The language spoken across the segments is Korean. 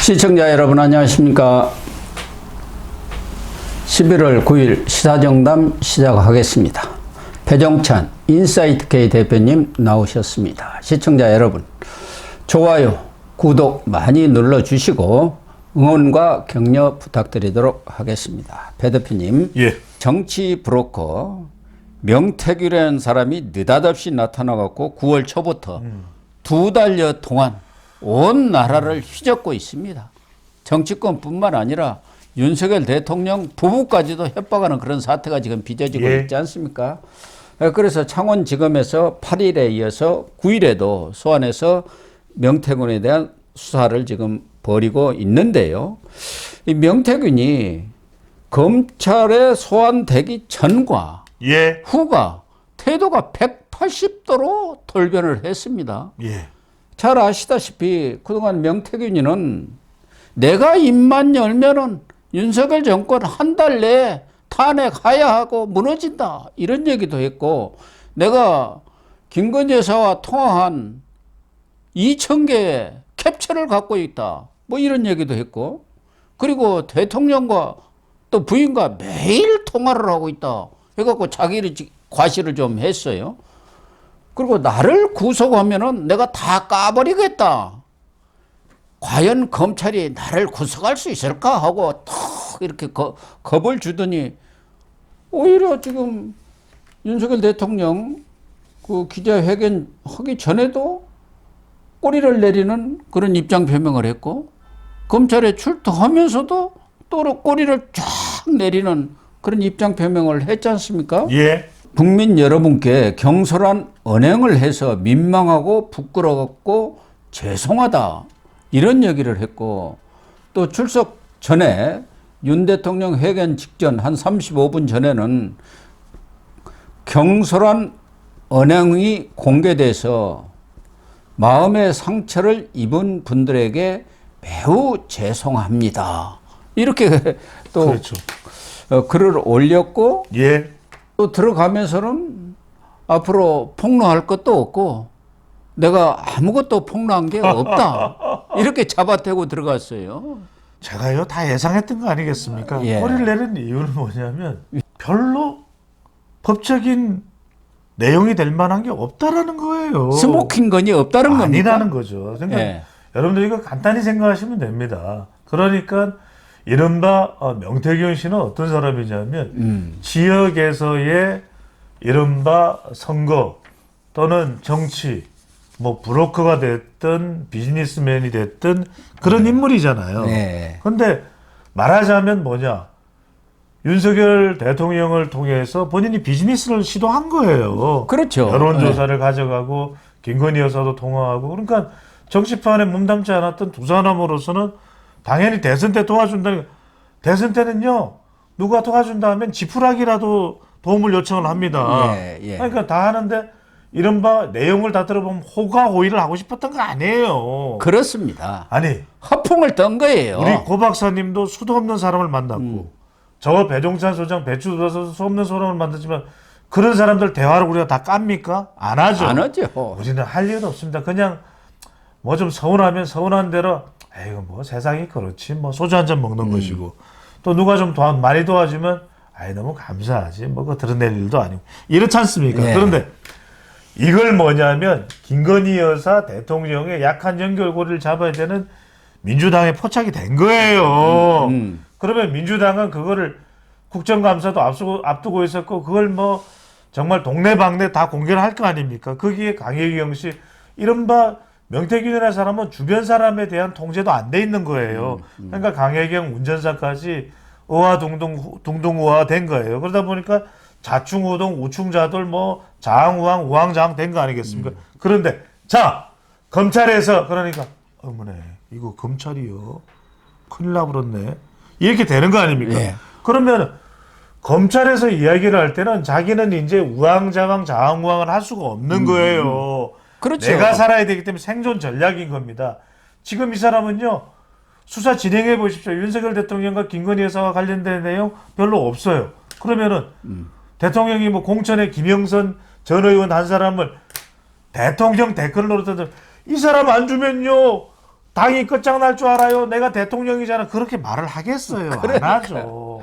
시청자 여러분 안녕하십니까. 11월 9일 시사정담 시작하겠습니다. 배종찬 인사이트K 대표님 나오셨습니다. 시청자 여러분 좋아요, 구독 많이 눌러주시고 응원과 격려 부탁드리도록 하겠습니다. 배 대표님, 예. 정치 브로커 명태규라는 사람이 느닷없이 나타나갖고 9월 초부터 두 달여 동안 온 나라를 휘젓고 있습니다. 정치권뿐만 아니라 윤석열 대통령 부부까지도 협박하는 그런 사태가 지금 빚어지고 있지 않습니까? 그래서 창원지검에서 8일에 이어서 9일에도 소환해서 명태균에 대한 수사를 지금 벌이고 있는데요. 이 명태균이 검찰에 소환되기 전과 후가 태도가 180도로 돌변을 했습니다. 잘 아시다시피 그동안 명태균이는 내가 입만 열면은 윤석열 정권 한 달 내에 탄핵해야 하고 무너진다 이런 얘기도 했고, 내가 김건희 여사와 통화한 2,000개의 캡처를 갖고 있다 뭐 이런 얘기도 했고, 그리고 대통령과 또 부인과 매일 통화를 하고 있다 해갖고 자기를 과시를 좀 했어요. 그리고 나를 구속하면은 내가 다 까버리겠다. 과연 검찰이 나를 구속할 수 있을까 하고 턱 이렇게 겁을 주더니 오히려 지금 윤석열 대통령 그 기자회견 하기 전에도 꼬리를 내리는 그런 입장 표명을 했고, 검찰에 출두하면서도 또 꼬리를 쫙 내리는 그런 입장 표명을 했지 않습니까? 예. 국민 여러분께 경솔한 언행을 해서 민망하고 부끄러웠고 죄송하다 이런 얘기를 했고, 또 출석 전에 윤 대통령 회견 직전 한 35분 전에는 경솔한 언행이 공개돼서 마음의 상처를 입은 분들에게 매우 죄송합니다 이렇게 또 그렇죠. 글을 올렸고, 예. 또 들어가면서는 앞으로 폭로할 것도 없고 내가 아무것도 폭로한 게 없다 이렇게 잡아대고 들어갔어요. 제가요 다 예상했던 거 아니겠습니까? 예. 꼬리를 내린 이유는 뭐냐면 별로 법적인 내용이 될 만한 게 없다라는 거예요. 스모킹건이 없다는 겁니까? 아니라는 거죠. 그러니까 예. 여러분들 이거 간단히 생각하시면 됩니다. 그러니까 이른바 명태균 씨는 어떤 사람이냐면 지역에서의 이른바 선거 또는 정치 뭐 브로커가 됐든 비즈니스맨이 됐든 그런 인물이잖아요. 네. 그런데 말하자면 뭐냐, 윤석열 대통령을 통해서 본인이 비즈니스를 시도한 거예요. 그렇죠. 여론조사를 가져가고 김건희 여사도 통화하고, 그러니까 정치판에 몸담지 않았던 두 사람으로서는 당연히 대선 때 도와준다는, 대선 때는요 누가 도와준다 하면 지푸라기라도 도움을 요청을 합니다. 예. 그러니까 다 하는데 이른바 내용을 다 들어보면 호가호의를 하고 싶었던 거 아니에요. 그렇습니다. 아니 허풍을 떤 거예요. 우리 고 박사님도 수도 없는 사람을 만났고 저 배종찬 소장 배추 묻어서 수 없는 사람을 만났지만 그런 사람들 대화를 우리가 다 깝니까? 안 하죠. 안 하죠. 우리는 할 일도 없습니다. 그냥 뭐 좀 서운하면 서운한 대로 에이구 뭐 세상이 그렇지 뭐 소주 한 잔 먹는 것이고, 또 누가 좀 많이 도와주면 아이 너무 감사하지 뭐 그거 드러낼 일도 아니고 이렇지 않습니까? 네. 그런데 이걸 뭐냐면 김건희 여사 대통령의 약한 연결고리를 잡아야 되는 민주당에 포착이 된 거예요. 그러면 민주당은 그거를 국정감사도 앞두고 있었고 그걸 뭐 정말 동네방네 다 공개를 할 거 아닙니까? 거기에 강혜경 씨 이른바 명태균이라는 사람은 주변 사람에 대한 통제도 안 돼 있는 거예요. 그러니까 강혜경 운전사까지 둥둥 우화된 거예요. 그러다 보니까 자충우동 우충자돌 뭐 자항우항 우왕좌왕 된 거 아니겠습니까? 그런데 자 검찰에서 그러니까 어머네 이거 검찰이요 큰일 나버렸네 이렇게 되는 거 아닙니까? 예. 그러면 검찰에서 이야기를 할 때는 자기는 이제 우왕좌왕 자항우왕을 할 수가 없는 거예요. 그렇죠. 내가 살아야 되기 때문에 생존 전략인 겁니다. 지금 이 사람은요 수사 진행해 보십시오. 윤석열 대통령과 김건희 여사와 관련된 내용 별로 없어요. 그러면은 대통령이 뭐 공천에 김영선 전 의원 한 사람을 대통령 댓글 노릇하던 이 사람 안 주면요 당이 끝장날 줄 알아요. 내가 대통령이잖아. 그렇게 말을 하겠어요. 안 하죠.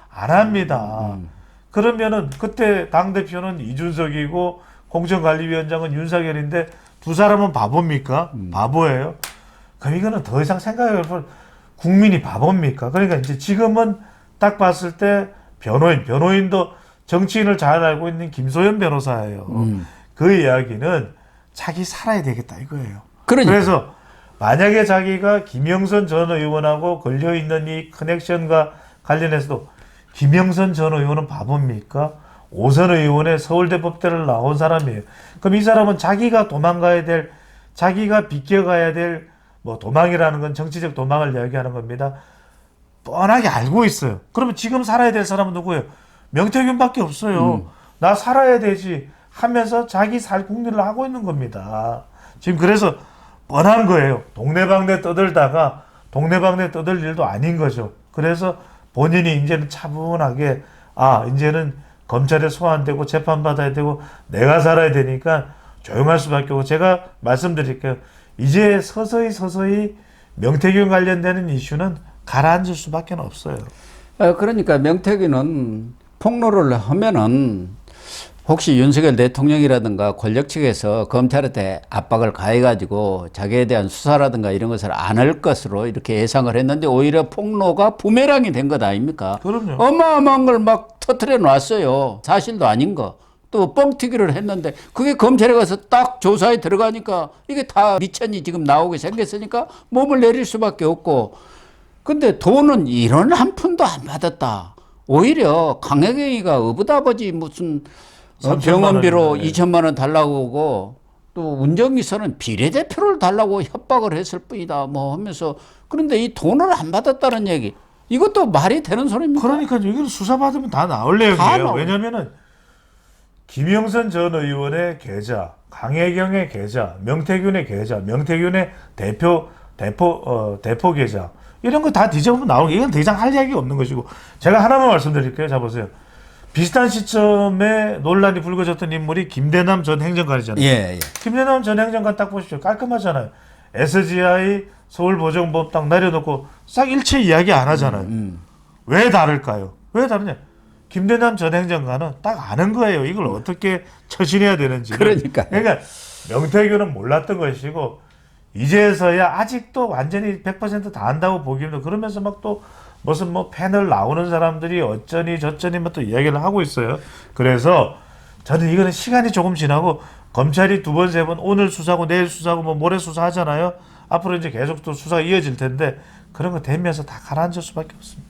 안 합니다. 그러면은 그때 당대표는 이준석이고 공정관리위원장은 윤석열인데 두 사람은 바보입니까? 바보예요. 그럼 이거는 더 이상 생각해볼 국민이 바보입니까? 그러니까 이제 지금은 딱 봤을 때 변호인도 정치인을 잘 알고 있는 김소연 변호사예요. 그 이야기는 자기 살아야 되겠다 이거예요. 그러니까. 그래서 만약에 자기가 김영선 전 의원하고 걸려있는 이 커넥션과 관련해서도 김영선 전 의원은 바보입니까? 오선 의원의 서울대 법대를 나온 사람이에요. 그럼 이 사람은 자기가 도망가야 될, 자기가 비껴가야 될, 뭐 도망이라는 건 정치적 도망을 이야기하는 겁니다. 뻔하게 알고 있어요. 그러면 지금 살아야 될 사람은 누구예요? 명태균밖에 없어요. 나 살아야 되지 하면서 자기 살 국리를 하고 있는 겁니다. 지금 그래서 뻔한 거예요. 동네방네 떠들다가 동네방네 떠들 일도 아닌 거죠. 그래서 본인이 이제는 차분하게 이제는 검찰에 소환되고 재판받아야 되고 내가 살아야 되니까 조용할 수밖에 없고 제가 말씀드릴게요. 이제 서서히 명태균 관련되는 이슈는 가라앉을 수밖에 없어요. 그러니까 명태균은 폭로를 하면은 혹시 윤석열 대통령이라든가 권력 측에서 검찰한테 압박을 가해가지고 자기에 대한 수사라든가 이런 것을 안 할 것으로 이렇게 예상을 했는데 오히려 폭로가 부메랑이 된 것 아닙니까? 그럼요. 어마어마한 걸 막 터트려 놨어요. 사실도 아닌 거. 또 뻥튀기를 했는데 그게 검찰에 가서 딱 조사에 들어가니까 이게 다 미천이 지금 나오게 생겼으니까 몸을 내릴 수밖에 없고. 근데 돈은 1원 한 푼도 안 받았다. 오히려 강혜경이가 어부다버지 무슨 병원비로 2천만 원 달라고 오고 또 운전기사는 비례대표를 달라고 협박을 했을 뿐이다 뭐 하면서 그런데 이 돈을 안 받았다는 얘기 이것도 말이 되는 소리입니까? 그러니까 이건 수사받으면 다 나올 내용이에요. 왜냐면은 김영선 전 의원의 계좌, 강혜경의 계좌, 명태균의 계좌, 명태균의 대표 계좌 이런 거 다 뒤져보면 나오는 게 이건 더 이상 할 이야기가 없는 것이고 제가 하나만 말씀드릴게요. 자 보세요. 비슷한 시점에 논란이 불거졌던 인물이 김대남 전 행정관이잖아요. 예. 김대남 전 행정관 딱 보십시오. 깔끔하잖아요. SGI 서울보정법 딱 내려놓고 싹 일체 이야기 안 하잖아요. 왜 다를까요? 왜 다르냐? 김대남 전 행정관은 딱 아는 거예요. 이걸 어떻게 처신해야 되는지. 그러니까 명태균은 몰랐던 것이고 이제서야 아직도 완전히 100% 다 안다고 보기에는 그러면서 막 또 무슨 뭐 패널 나오는 사람들이 어쩌니 저쩌니 또 이야기를 하고 있어요. 그래서 저는 이거는 시간이 조금 지나고 검찰이 2번, 3번 오늘 수사하고 내일 수사하고 뭐 모레 수사하잖아요. 앞으로 이제 계속 또 수사가 이어질 텐데 그런 거 되면서 다 가라앉을 수밖에 없습니다.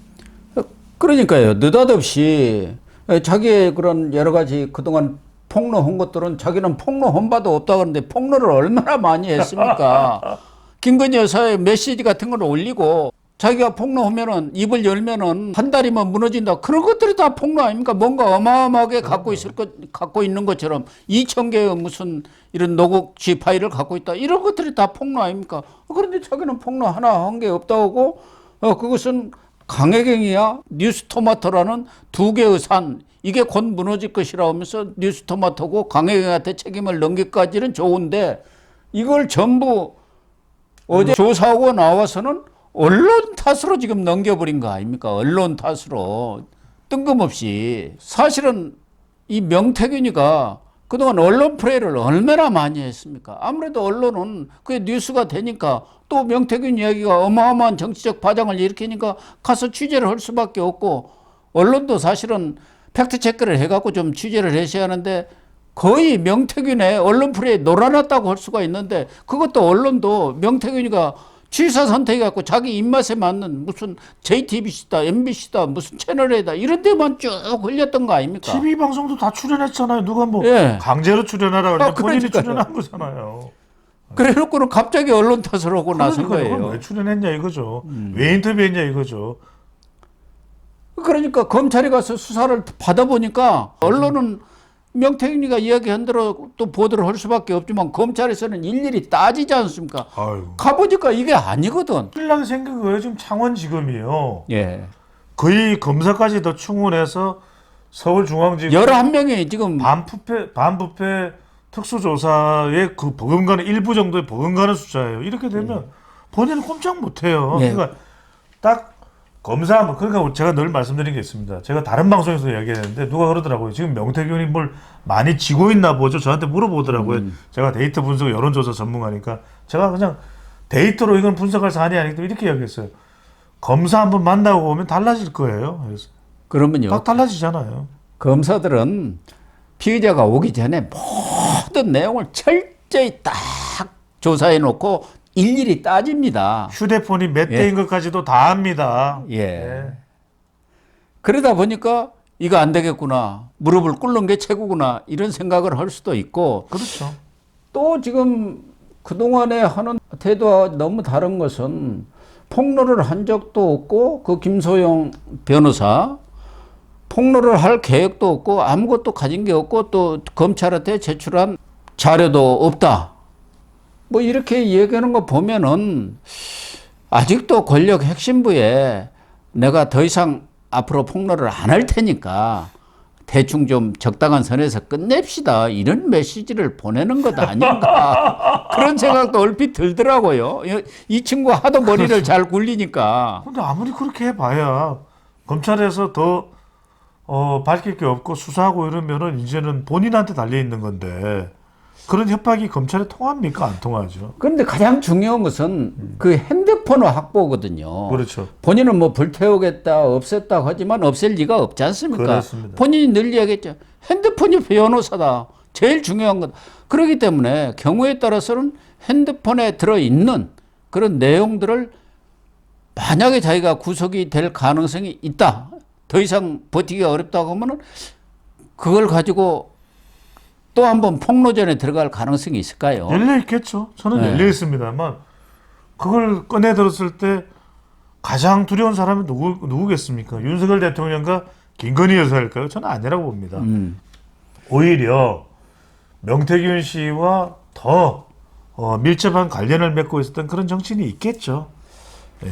그러니까요. 느닷없이 자기의 그런 여러 가지 그동안 폭로한 것들은 자기는 폭로한 바도 없다고 하는데 폭로를 얼마나 많이 했습니까? 김건희 여사의 메시지 같은 걸 올리고 자기가 폭로하면은 입을 열면은 한 다리만 무너진다. 그런 것들이 다 폭로 아닙니까? 뭔가 어마어마하게 갖고 있는 것처럼 2,000개의 무슨 이런 노국지 파일을 갖고 있다. 이런 것들이 다 폭로 아닙니까? 그런데 자기는 폭로 하나 한 게 없다고 그것은 강혜경이야 뉴스토마토라는 2개의 산 이게 곧 무너질 것이라 하면서 뉴스토마토고 강혜경한테 책임을 넘기까지는 좋은데 이걸 전부 어제 조사하고 나와서는 언론 탓으로 지금 넘겨버린 거 아닙니까? 언론 탓으로 뜬금없이 사실은 이 명태균이가 그동안 언론 플레이를 얼마나 많이 했습니까? 아무래도 언론은 그게 뉴스가 되니까 또 명태균 이야기가 어마어마한 정치적 파장을 일으키니까 가서 취재를 할 수밖에 없고 언론도 사실은 팩트체크를 해갖고 좀 취재를 하셔야 하는데 거의 명태균의 언론 플레이에 놀아났다고 할 수가 있는데 그것도 언론도 명태균이가 취사 선택해갖고 자기 입맛에 맞는 무슨 JTBC다, MBC다, 무슨 채널에다 이런 데만 쭉 흘렸던 거 아닙니까? TV 방송도 다 출연했잖아요. 누가 뭐 강제로 출연하라 그러는데 본인이 출연한 거잖아요. 그래놓고는 갑자기 언론 탓을 하고 나선 그러니까 거예요. 왜 출연했냐 이거죠. 왜 인터뷰했냐 이거죠. 그러니까 검찰에 가서 수사를 받아보니까 언론은 명태균이가 이야기한 대로 또 보도를 할 수밖에 없지만 검찰에서는 일일이 따지지 않습니까? 아유. 가보니까 이게 아니거든. 신랑 생긴 거예요. 지금 창원지검이요. 예. 거의 검사까지 더 충원해서 서울중앙지검 11명이 지금 반부패 특수조사의 그 버금가는 일부 정도의 버금가는 숫자예요. 이렇게 되면 본인은 꼼짝 못해요. 예. 그러니까 딱 검사하면, 그러니까 제가 늘 말씀드린 게 있습니다. 제가 다른 방송에서 이야기했는데 누가 그러더라고요. 지금 명태균이 뭘 많이 지고 있나 보죠. 저한테 물어보더라고요. 제가 데이터 분석 여론조사 전문가니까 제가 그냥 데이터로 이건 분석할 사안이 아니기 때문에 이렇게 이야기했어요. 검사 한번 만나고 오면 달라질 거예요. 그래서 그러면요. 딱 달라지잖아요. 검사들은 피의자가 오기 전에 모든 내용을 철저히 딱 조사해 놓고 일일이 따집니다. 휴대폰이 몇 대인 것까지도 다 압니다. 예. 그러다 보니까 이거 안 되겠구나. 무릎을 꿇는 게 최고구나. 이런 생각을 할 수도 있고. 그렇죠. 또 지금 그동안에 하는 태도와 너무 다른 것은 폭로를 한 적도 없고 그 김소영 변호사 폭로를 할 계획도 없고 아무것도 가진 게 없고 또 검찰한테 제출한 자료도 없다. 뭐 이렇게 얘기하는 거 보면은 아직도 권력 핵심부에 내가 더 이상 앞으로 폭로를 안 할 테니까 대충 좀 적당한 선에서 끝냅시다. 이런 메시지를 보내는 것 아닌가. 그런 생각도 얼핏 들더라고요. 이 친구 하도 머리를 잘 굴리니까. 근데 아무리 그렇게 해봐야 검찰에서 더 밝힐 게 없고 수사하고 이러면은 이제는 본인한테 달려 있는 건데 그런 협박이 검찰에 통합니까? 안 통하죠. 그런데 가장 중요한 것은 그 핸드폰 확보거든요. 그렇죠. 본인은 뭐 불태우겠다, 없앴다 하지만 없앨 리가 없지 않습니까? 그렇습니다. 본인이 늘 이야기했죠. 핸드폰이 변호사다. 제일 중요한 것. 그렇기 때문에 경우에 따라서는 핸드폰에 들어있는 그런 내용들을 만약에 자기가 구속이 될 가능성이 있다. 더 이상 버티기가 어렵다고 하면은 그걸 가지고 또 한 번 폭로전에 들어갈 가능성이 있을까요? 열려 있겠죠. 저는 네. 열려 있습니다만 그걸 꺼내 들었을 때 가장 두려운 사람이 누구겠습니까? 윤석열 대통령과 김건희 여사일까요? 저는 아니라고 봅니다. 오히려 명태균 씨와 더 밀접한 관련을 맺고 있었던 그런 정치인이 있겠죠. 예.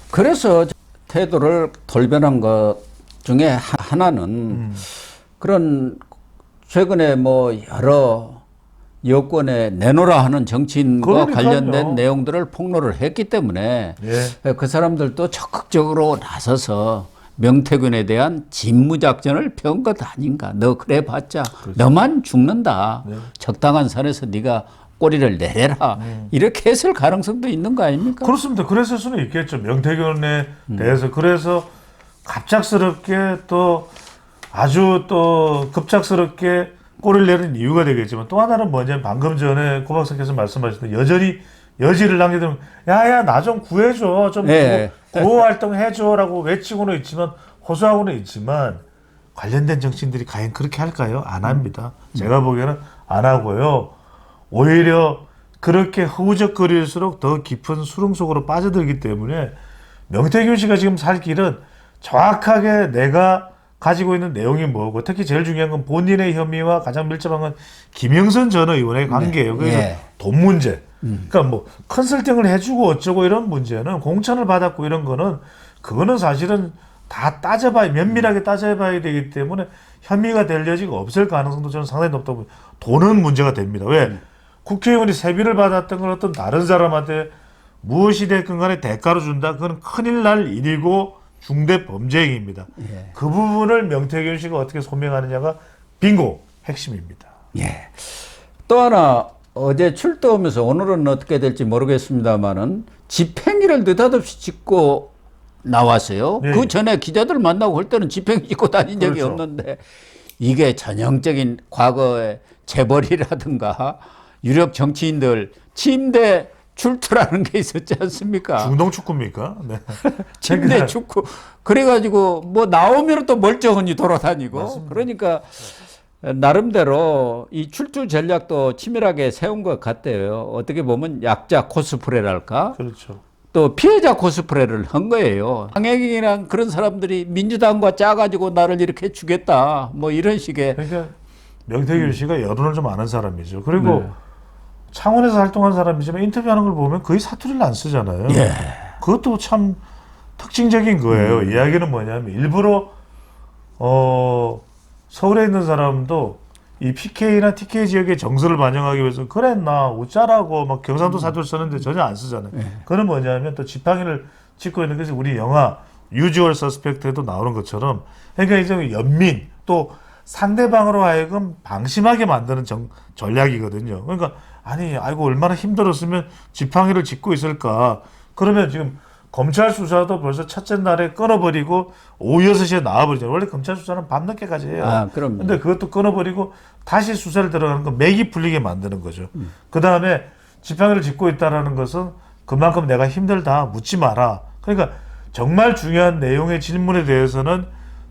그래서 태도를 돌변한 것 중에 하나는 그런 최근에 뭐 여러 여권에 내놓으라 하는 정치인과 그러니까요. 관련된 내용들을 폭로를 했기 때문에 예. 그 사람들도 적극적으로 나서서 명태균에 대한 진무작전을 펴은 것 아닌가. 너 그래 봤자 너만 죽는다. 네. 적당한 선에서 네가 꼬리를 내려라. 이렇게 했을 가능성도 있는 거 아닙니까? 그렇습니다. 그랬을 수는 있겠죠. 명태균에 대해서. 그래서 갑작스럽게 또 아주 또 급작스럽게 꼬리를 내는 이유가 되겠지만 또 하나는 뭐냐면 방금 전에 고 박사께서 말씀하셨던 여전히 여지를 남기면 야야 나 좀 구해줘. 좀 네. 구호 활동해줘라고 외치고는 있지만 호소하고는 있지만 관련된 정치인들이 과연 그렇게 할까요? 안 합니다. 제가 보기에는 안 하고요. 오히려 그렇게 허우적거릴수록 더 깊은 수렁 속으로 빠져들기 때문에 명태균 씨가 지금 살 길은 정확하게 내가 가지고 있는 내용이 뭐고 특히 제일 중요한 건 본인의 혐의와 가장 밀접한 건 김영선 전 의원의 관계예요. 그래서 예. 돈 문제. 그러니까 뭐 컨설팅을 해주고 어쩌고 이런 문제는 공천을 받았고 이런 거는 그거는 사실은 다 따져봐야 면밀하게 따져봐야 되기 때문에 혐의가 될 여지가 없을 가능성도 저는 상당히 높다고 봅니다. 돈은 문제가 됩니다. 왜? 국회의원이 세비를 받았던 건 어떤 다른 사람한테 무엇이 됐건 간에 대가로 준다. 그건 큰일 날 일이고 중대 범죄 행위입니다. 예. 그 부분을 명태균 씨가 어떻게 소명하느냐가 빙고 핵심입니다. 예. 또 하나 어제 출두하면서 오늘은 어떻게 될지 모르겠습니다만은 집행일을 느닷없이 짓고 나왔어요. 네. 그 전에 기자들 만나고 할 때는 집행일 짓고 다닌 적이 그렇죠. 없는데 이게 전형적인 과거의 재벌이라든가 유력 정치인들 침대 출투라는 게 있었지 않습니까? 중동 축구입니까? 네. 침대 축구. 그래가지고 뭐 나오면 또 멀쩡하니 돌아다니고. 맞습니다. 그러니까 나름대로 이 출두 전략도 치밀하게 세운 것 같아요. 어떻게 보면 약자 코스프레랄까? 그렇죠. 또 피해자 코스프레를 한 거예요. 황혜경이랑 그런 사람들이 민주당과 짜가지고 나를 이렇게 주겠다. 뭐 이런 식의. 그러니까 명태균 씨가 여론을 좀 아는 사람이죠. 그리고 네. 창원에서 활동한 사람이지만 인터뷰하는 걸 보면 거의 사투리를 안 쓰잖아요. 예. 그것도 참 특징적인 거예요. 이야기는 뭐냐면 일부러 서울에 있는 사람도 이 PK나 TK 지역의 정서를 반영하기 위해서 그랬나 웃자라고 막 경상도 사투리 쓰는데 전혀 안 쓰잖아요. 그건 뭐냐면 또 지팡이를 짚고 있는 것이 우리 영화 유주얼 서스펙트에도 나오는 것처럼 그러니까 이제 연민 또 상대방으로 하여금 방심하게 만드는 전략이거든요. 그러니까 아니 아이고 얼마나 힘들었으면 지팡이를 짚고 있을까. 그러면 지금 검찰 수사도 벌써 첫째 날에 끊어버리고 오후 6시에 나와버리잖아요. 원래 검찰 수사는 밤늦게까지 해요. 아, 그럼요. 근데 그것도 끊어버리고 다시 수사를 들어가는 거 맥이 풀리게 만드는 거죠. 그 다음에 지팡이를 짚고 있다라는 것은 그만큼 내가 힘들다 묻지 마라. 그러니까 정말 중요한 내용의 질문에 대해서는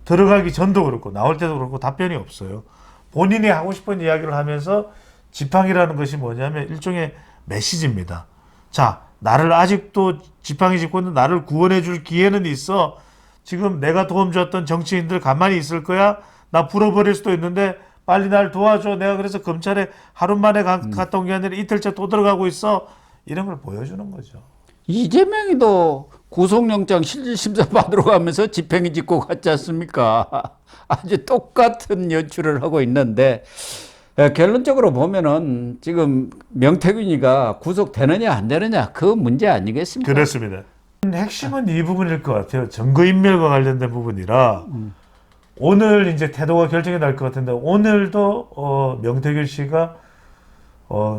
들어가기 전도 그렇고 나올 때도 그렇고 답변이 없어요. 본인이 하고 싶은 이야기를 하면서 지팡이라는 것이 뭐냐면 일종의 메시지입니다. 자, 나를 아직도 지팡이 짚고 있는 나를 구원해 줄 기회는 있어. 지금 내가 도움 줬던 정치인들 가만히 있을 거야? 나 불어버릴 수도 있는데 빨리 날 도와줘. 내가 그래서 검찰에 하루 만에 갔다 온 게 아니라 이틀째 또 들어가고 있어. 이런 걸 보여주는 거죠. 이재명이도 구속영장 실질심사 받으러 가면서 지팡이 짚고 갔지 않습니까? 아주 똑같은 연출을 하고 있는데 결론적으로 보면은 지금 명태균이가 구속되느냐 안 되느냐 그 문제 아니겠습니까? 그렇습니다. 핵심은 이 부분일 것 같아요. 증거인멸과 관련된 부분이라 오늘 이제 태도가 결정이 날 것 같은데 오늘도 명태균 씨가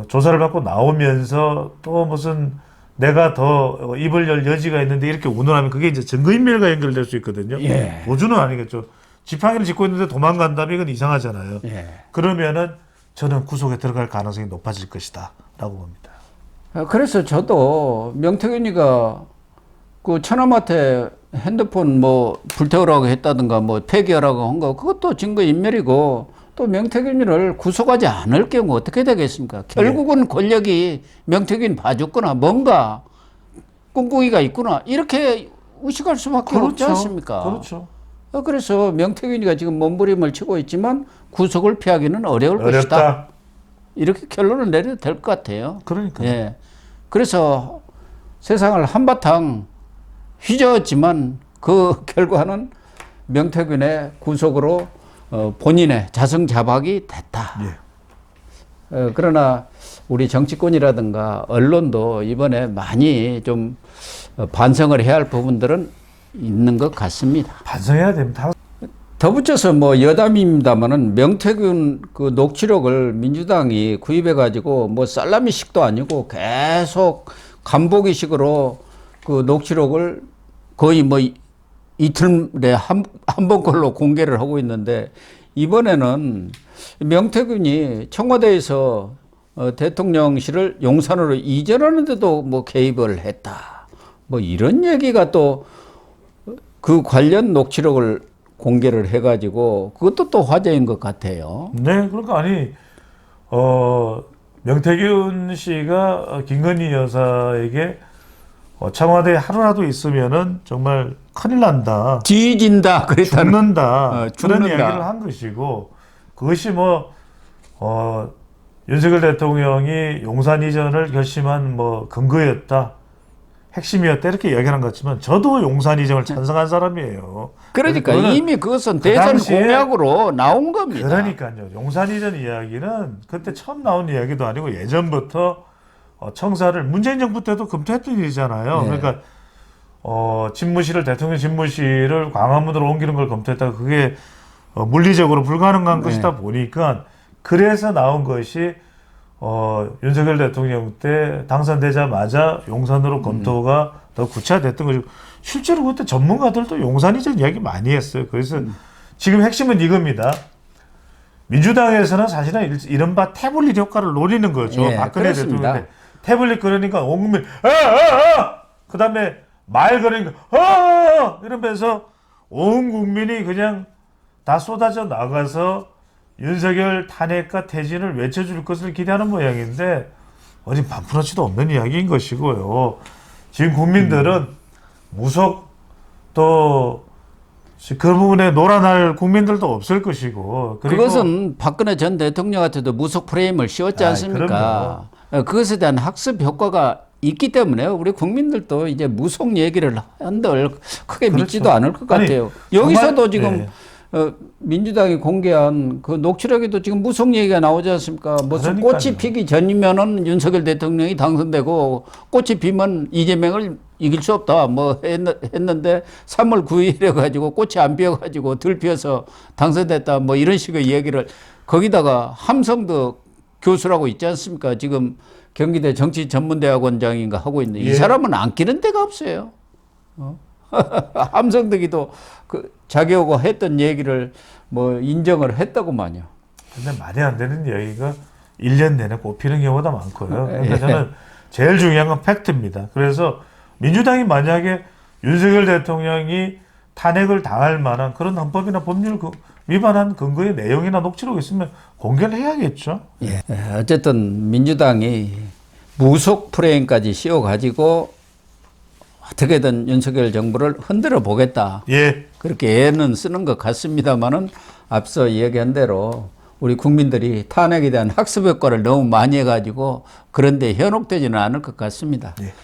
조사를 받고 나오면서 또 무슨 내가 더 입을 열 여지가 있는데 이렇게 운운하면 그게 이제 증거인멸과 연결될 수 있거든요. 예. 도주는 아니겠죠. 지팡이를 짚고 있는데 도망간다면 이건 이상하잖아요. 예. 그러면은 저는 구속에 들어갈 가능성이 높아질 것이다 라고 봅니다. 그래서 저도 명태균이가 그 처남한테 핸드폰 뭐 불태우라고 했다든가 뭐 폐기하라고 한 거 그것도 증거인멸이고 또 명태균이를 구속하지 않을 경우 어떻게 되겠습니까? 결국은 권력이 명태균 봐줬거나 뭔가 꿍꿍이가 있구나 이렇게 의식할 수밖에 없지 않습니까? 그렇죠. 그래서 명태균이가 지금 몸부림을 치고 있지만 구속을 피하기는 어려울 것이다. 어렵다. 이렇게 결론을 내려도 될 것 같아요. 그러니까. 예. 그래서 세상을 한바탕 휘저었지만 그 결과는 명태균의 구속으로 본인의 자승자박이 됐다. 예. 그러나 우리 정치권이라든가 언론도 이번에 많이 좀 반성을 해야 할 부분들은 있는 것 같습니다. 반성해야 됩니다. 더 붙여서 뭐 여담입니다만은 명태균 그 녹취록을 민주당이 구입해 가지고 뭐 살라미식도 아니고 계속 간보기식으로 그 녹취록을 거의 뭐 이틀에 한 번 걸로 공개를 하고 있는데 이번에는 명태균이 청와대에서 대통령실을 용산으로 이전하는데도 뭐 개입을 했다. 뭐 이런 얘기가 또 그 관련 녹취록을 공개를 해가지고 그것도 또 화제인 것 같아요. 네, 그러니까 아니 명태균 씨가 김건희 여사에게 청와대에 하루라도 있으면은 정말 큰일 난다, 뒤진다, 그랬다는. 죽는다, 죽는다. 그런 이야기를 한 것이고 그것이 뭐 윤석열 대통령이 용산 이전을 결심한 뭐 근거였다. 핵심이었다 이렇게 이야기하는 것 같지만 저도 용산 이전을 찬성한 사람이에요. 그러니까 이미 그것은 그 대선 당시에 공약으로 나온 겁니다. 그러니까요. 용산 이전 이야기는 그때 처음 나온 이야기도 아니고 예전부터 청사를 문재인 정부 때도 검토했던 일이잖아요. 네. 그러니까 집무실을 대통령 집무실을 광화문으로 옮기는 걸 검토했다가 그게 물리적으로 불가능한 것이다 보니까 그래서 나온 것이 윤석열 대통령 때 당선되자마자 용산으로 검토가 더 구체화됐던 거죠. 실제로 그때 전문가들도 용산 이전 이야기 많이 했어요. 그래서 지금 핵심은 이겁니다. 민주당에서는 사실은 이른바 태블릿 효과를 노리는 거죠. 예, 박근혜 그렇습니다. 대통령 때 태블릿 그러니까 온 국민 그 다음에 말 그러니까 이러면서 온 국민이 그냥 다 쏟아져 나가서 윤석열 탄핵과 퇴진을 외쳐줄 것을 기대하는 모양인데 어디 반푼어치도 없는 이야기인 것이고요. 지금 국민들은 무속 또 그 부분에 놀아날 국민들도 없을 것이고 그리고 그것은 박근혜 전 대통령한테도 무속 프레임을 씌웠지 않습니까? 그것에 대한 학습 효과가 있기 때문에 우리 국민들도 이제 무속 얘기를 한들 크게 그렇죠. 믿지도 않을 것 아니, 같아요. 여기서도 정말, 지금 네. 민주당이 공개한 그 녹취록에도 지금 무속 얘기가 나오지 않습니까? 무슨 그러니까요. 꽃이 피기 전이면은 윤석열 대통령이 당선되고 꽃이 피면 이재명을 이길 수 없다. 뭐 했는데 3월 9일에 가지고 꽃이 안 피어가지고 덜 피어서 당선됐다. 뭐 이런 식의 얘기를 거기다가 함성도 교수라고 있지 않습니까? 지금 경기대 정치전문대학원장인가 하고 있는데 이 사람은 안 끼는 데가 없어요. 함성덕이도 그 자기하고 했던 얘기를 뭐 인정을 했다고만요. 근데 말이 안 되는 얘기가 1년 내내 꼽히는 경우가 많고요. 그러니까 저는 제일 중요한 건 팩트입니다. 그래서 민주당이 만약에 윤석열 대통령이 탄핵을 당할 만한 그런 헌법이나 법률 위반한 근거의 내용이나 녹취록이 있으면 공개를 해야겠죠. 예. 어쨌든 민주당이 무속 프레임까지 씌워가지고 어떻게든 윤석열 정부를 흔들어 보겠다. 예. 그렇게 애는 쓰는 것 같습니다만은 앞서 얘기한 대로 우리 국민들이 탄핵에 대한 학습 효과를 너무 많이 해가지고 그런데 현혹되지는 않을 것 같습니다. 예.